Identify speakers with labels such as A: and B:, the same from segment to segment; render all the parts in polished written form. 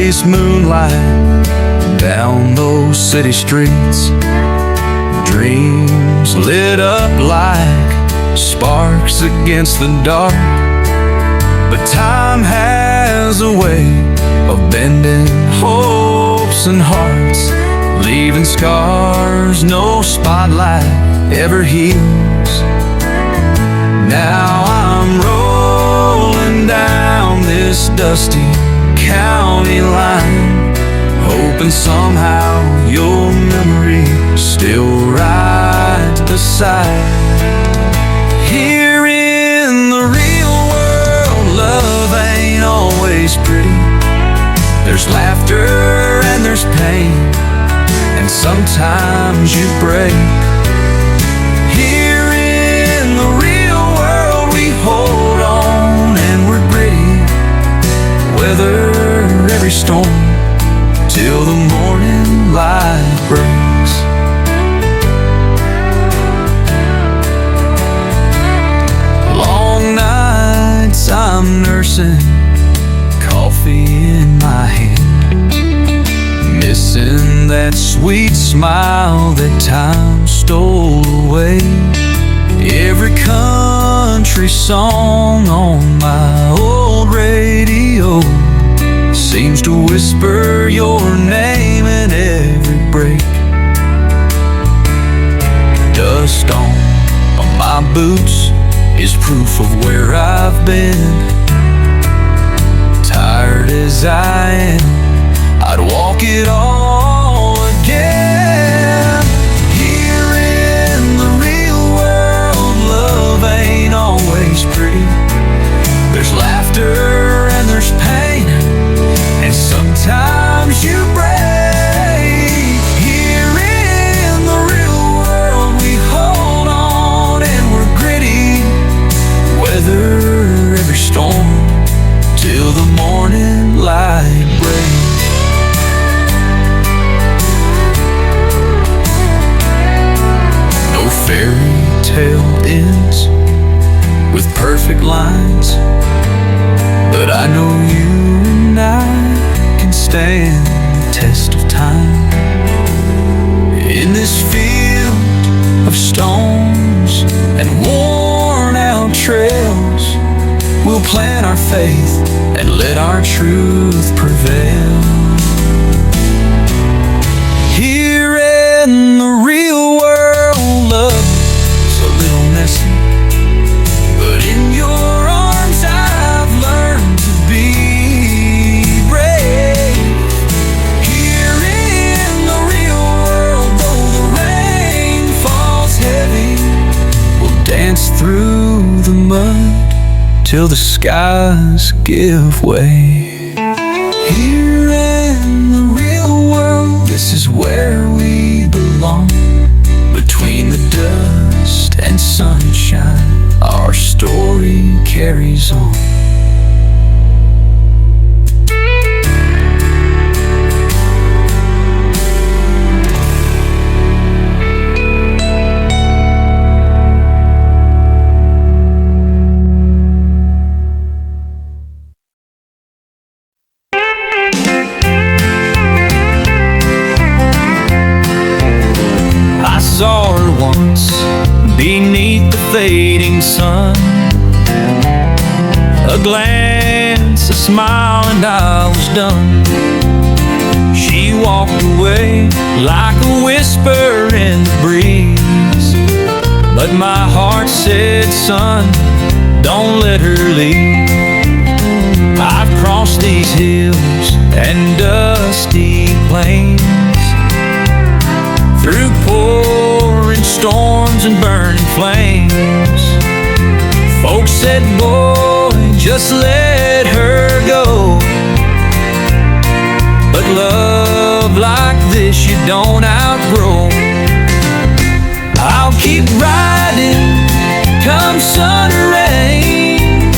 A: chase moonlight down those city streets. Dreams lit up like sparks against the dark. But time has a way of bending hopes and hearts, leaving scars no spotlight ever heals. Now I'm rolling down this dusty county line, hoping somehow your memory still rides beside. Here in the real world, love ain't always pretty. There's laughter and there's pain, and sometimes you break. Here in the real world, we hold on and we're gritty, weather every storm till the morning light breaks. Long nights I'm nursing, coffee in my hand, missing that sweet smile that time stole away. Every country song on my old radio seems to whisper your name in every break. Dust on my boots is proof of where I've been. Tired as I am, I'd walk it all again. Here in the real world, love ain't always pretty. There's laughter and there's pain, and sometimes you break. Here in the real world, we hold on and we're gritty, weather every storm till the morning light breaks. No fairy tale ends with perfect lines, but I know you and I can stand the test of time. In this field of stones and worn out trails, we'll plant our faith and let our truth prevail. Here in the real world, love's a little messy, but in your arms I've learned to be brave. Here in the real world, though the rain falls heavy, we'll dance through the mud till the skies give way. Here in the real world, this is where we belong. Between the dust and sunshine, our story carries on. Saw her once beneath the fading sun. A glance, a smile, and I was done. She walked away like a whisper in the breeze, but my heart said, son, don't let her leave. I've crossed these hills and dusty plains, through pouring storms and burning flames. Folks said, boy, just let her go. But love like this you don't outgrow. I'll keep riding, come sun or rain,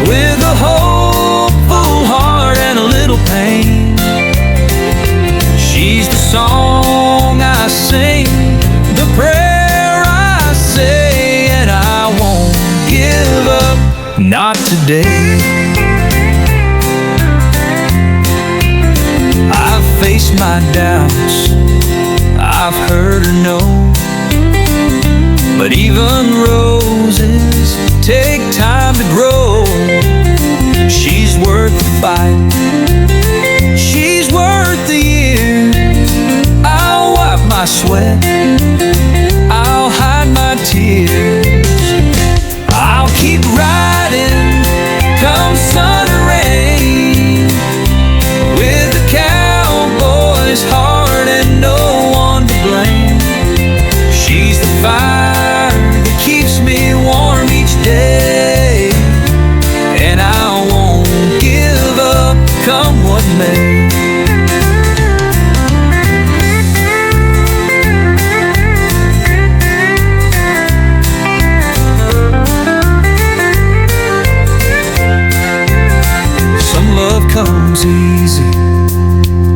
A: with a hopeful heart and a little pain. She's the song I sing, the prayer I say, and I won't give up, not today. my doubts, I've heard her know. But even roses take time to grow. She's worth the fight, she's worth the years. I'll wipe my sweat, I'll hide my tears. I'll keep riding, come sun or rain, with the cowboy's heart and no one to blame. She's the fire that keeps me warm each day, and I won't give up, come what may. Some love comes easy,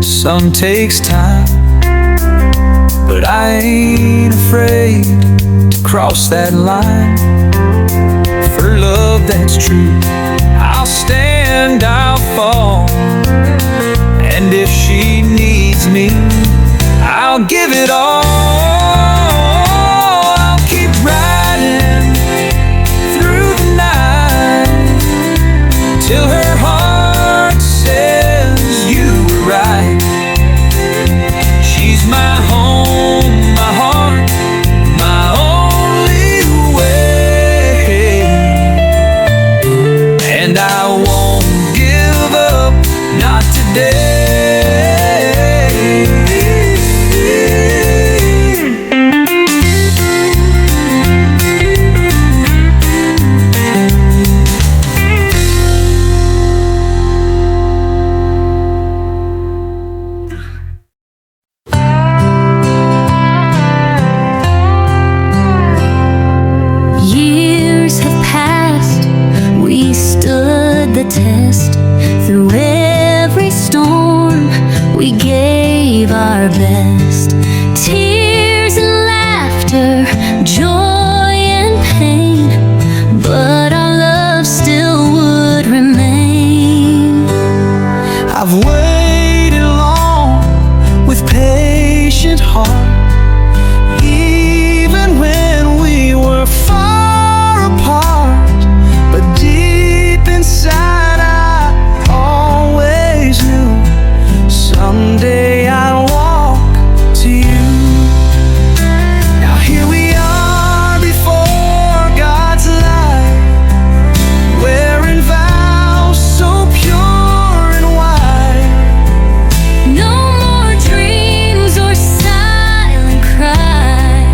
A: some takes time, but I ain't afraid to cross that line. For love that's true, I'll stand, I'll fall, and if she needs me, I'll give it all. I'll keep riding through the night till her heart says you were right. She's my home, my heart, my only way, and I won't give up, not today.
B: Years have passed, we stood the test. Through every storm, we gave our best. Tears and laughter, joy and pain, but our love still would remain.
A: I've waited long with patient heart, even when we were far apart. But deep inside I always knew someday I'd walk to you. Now here we are before God's light, wearing vows so pure and white.
B: No more dreams or silent cry.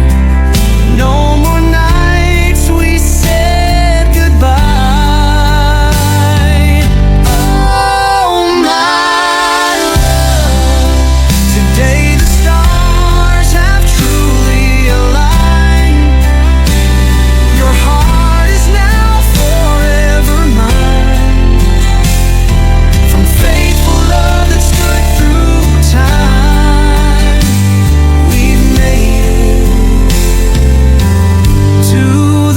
A: No more nights we said goodbye. Oh my love, today the stars have truly aligned. Your heart is now forever mine. From faithful love that stood through time, we've made it to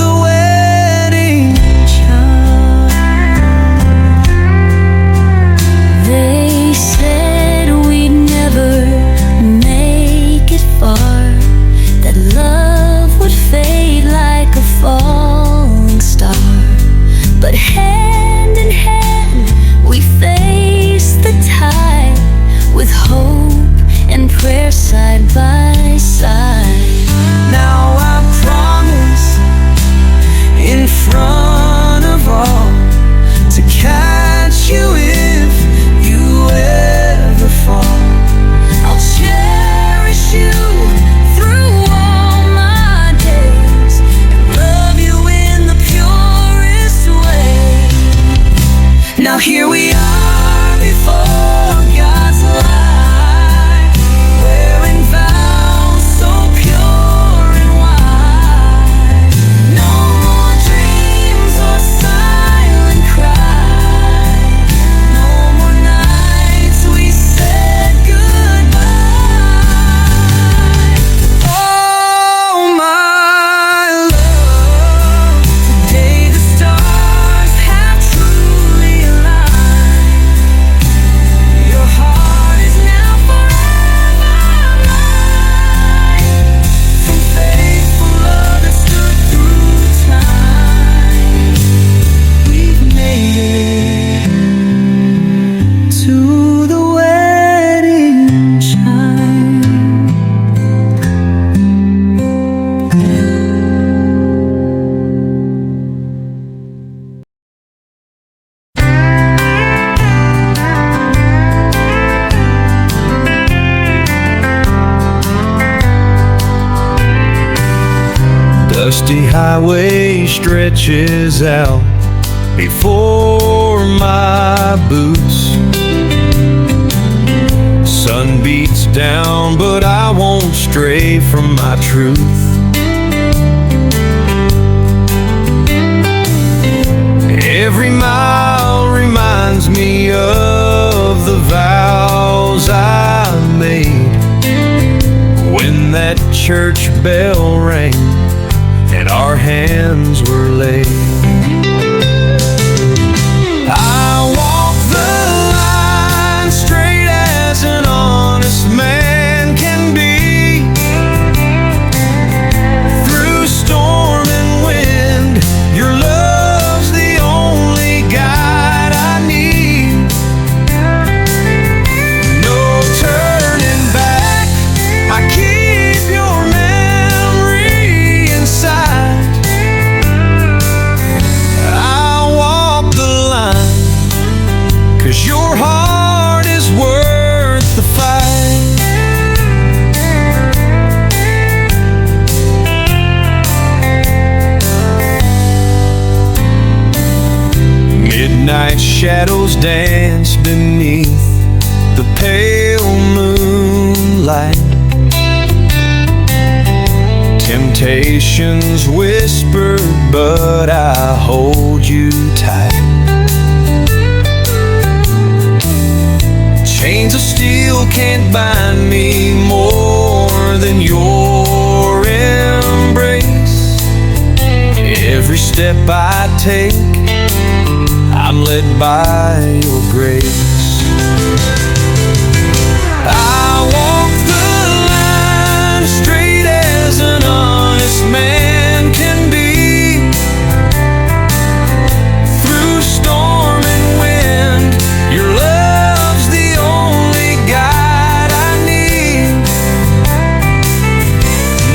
A: the wedding chime.
B: They said we'd never make it far, that love would fade like a falling star. But hand in hand, we faced the tide, with hope and prayer side by side.
A: Now I promise in front of all to catch you if you ever fall. I'll cherish you through all my days and love you in the purest way. Now here we are before God's light, wearing vows so pure and white. No more dreams or silent cry. No more nights we said goodbye. Oh my love, today the stars have truly aligned. Dusty highway stretches out before my boots. Sun beats down, but I won't stray from my truth. Every mile reminds me of the vows I made when that church bell rang and our hands were laid. I walk the line straight as an honest man can be. Through storm and wind, your love's the only guide I need. No turning back, I keep your memory inside. I walk the line, 'cause your heart is worth the fight. Midnight shadows dance beneath the pale moonlight. Temptations whisper, but I hold you tight. Chains of steel can't bind me more than your embrace. Every step I take, I'm led by your grace. I walk the line straight as an honest man can be. Through storm and wind, your love's the only guide I need.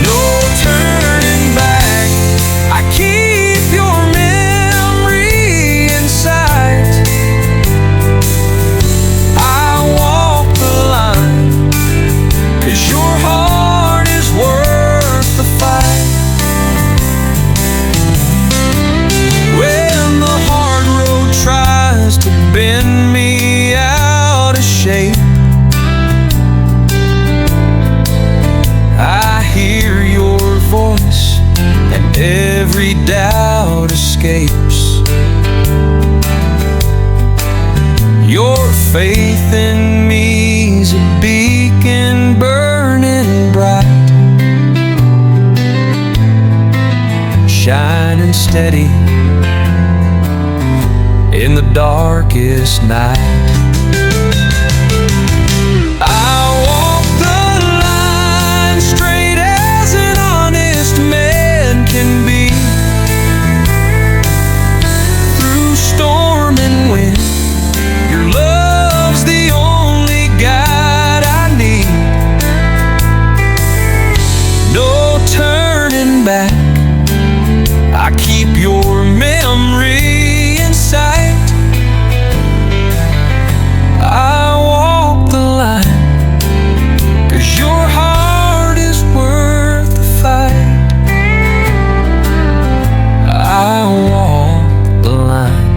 A: No turning back, I keep your memory in sight. I walk the line, 'cause your heart is worth the fight. When the hard road tries to bend me out of shape, I hear your voice and every doubt escapes. Your faith in me's a beacon burning bright, shining steady in the darkest night. I walk the line straight as an honest man can be. Through storm and wind, your love's the only guide I need. No turning back, I keep your memory in sight. I walk the line, 'cause your heart is worth the fight. I walk the line.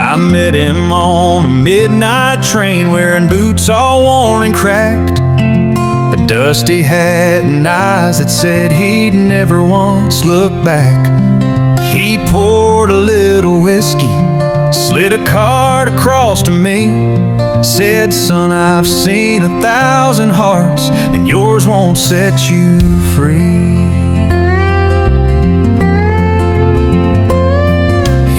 A: I met him on a midnight train, wearing boots all worn and cracked, a dusty hat and eyes that said he'd never once look back. He poured a little whiskey, slid a card across to me, said, "Son, I've seen 1,000 hearts, and yours won't set you free."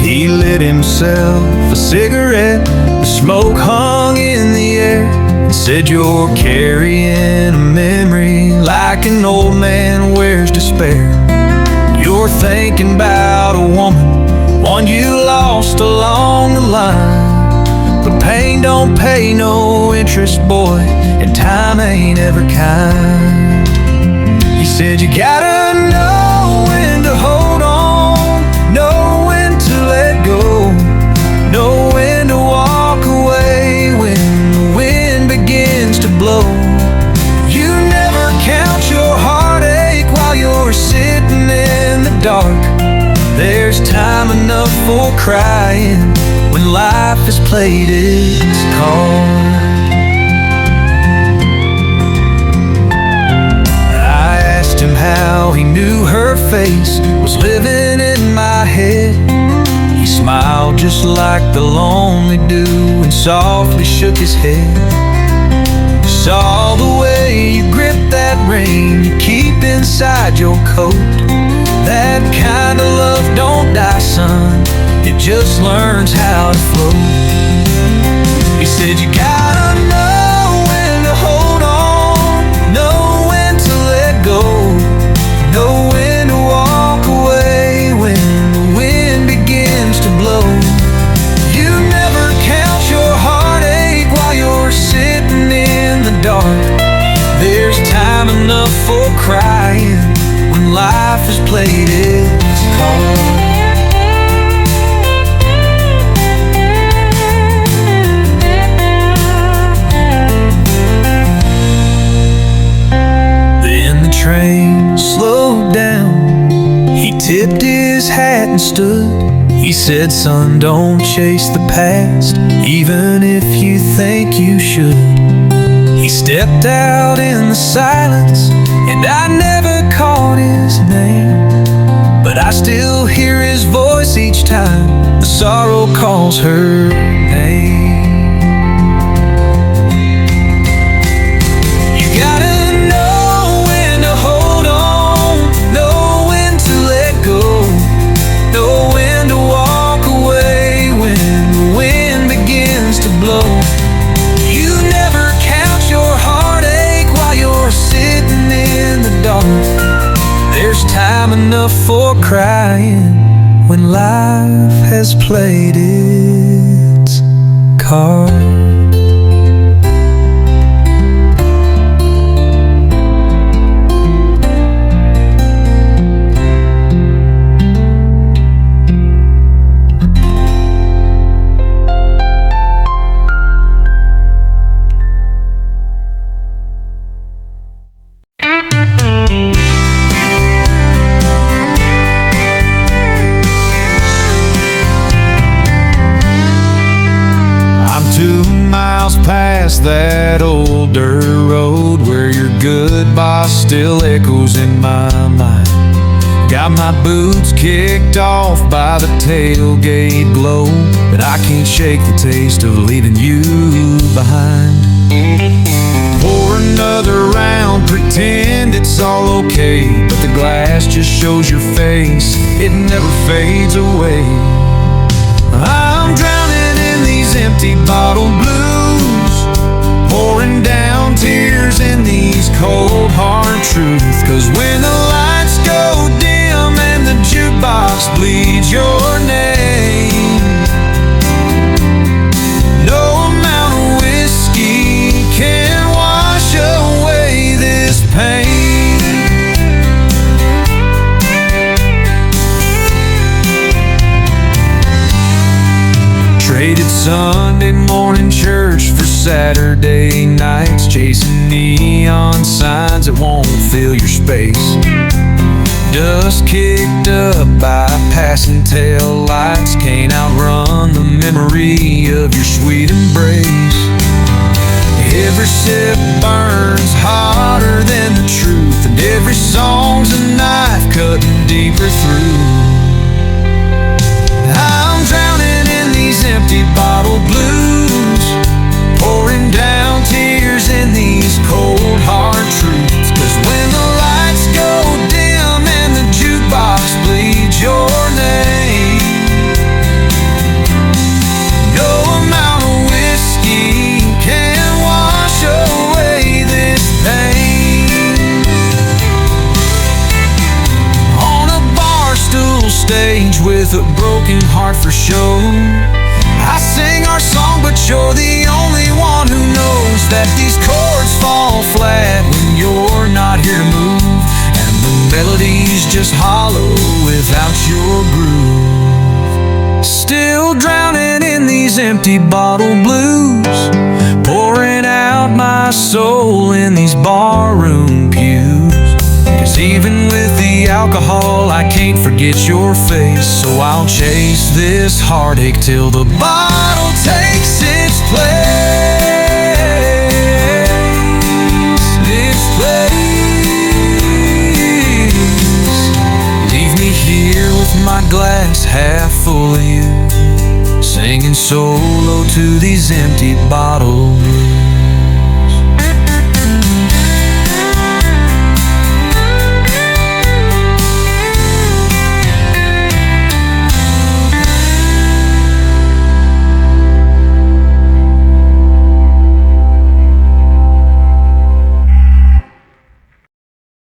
A: He lit himself a cigarette, the smoke hung in the air, and said, "You're carrying a memory like an old man wears despair. You're thinking about a woman, one you lost along the line. But pain don't pay no interest, boy, and time ain't ever kind." He said, "You gotta know when to hold on There's time enough for crying when life has played its card. I asked him how he knew her face was living in my head. He smiled just like the lonely do and softly shook his head. Saw the way you grip that ring you keep inside your coat. That kind of love don't die, son, it just learns how to float. He said you gotta know when to hold on, know when to let go, know when to walk away when the wind begins to blow. You never count your heartache while you're sitting in the dark. There's time enough for crying when life has played its card. Then the train slowed down. He tipped his hat and stood. He said, son, don't chase the past, even if you think you should. He stepped out in the silence, and I never caught his name, but I still hear his voice each time the sorrow calls her name. You gotta know when to hold on, know when to let go, know when to walk away when the wind begins to blow. You never count your heartache while you're sitting in the dark. There's time enough for crying when life has played its card. Past that old dirt road where your goodbye still echoes in my mind. Got my boots kicked off by the tailgate glow, but I can't shake the taste of leaving you behind. Pour another round, pretend it's all okay, but the glass just shows your face, it never fades away. I'm drowning in these empty bottle blues, pouring down tears in these cold hard truths. 'Cause when the lights go dim and the jukebox bleeds your name, no amount of whiskey can wash away this pain. Traded Sunday morning church for Saturday nights, chasing neon signs that won't fill your space. Dust kicked up by passing tail lights, can't outrun the memory of your sweet embrace. Every sip burns hotter than the truth, and every song's a knife cutting deeper through. I'm drowning in these empty bottle blues, pouring down tears in these cold hard truths. 'Cause when the lights go dim and the jukebox bleeds your name, no amount of whiskey can wash away this pain. On a bar stool stage with a broken heart for show, I sing our song, but you're the only one who knows that these chords fall flat when you're not here to move, and the melody's just hollow without your groove. Still drowning in these empty bottle blues, pouring out my soul in these barroom pews. 'Cause even with the the alcohol, I can't forget your face. So I'll chase this heartache till the bottle takes its place. Its place. Leave me here with my glass half full of you, singing solo to these empty bottles.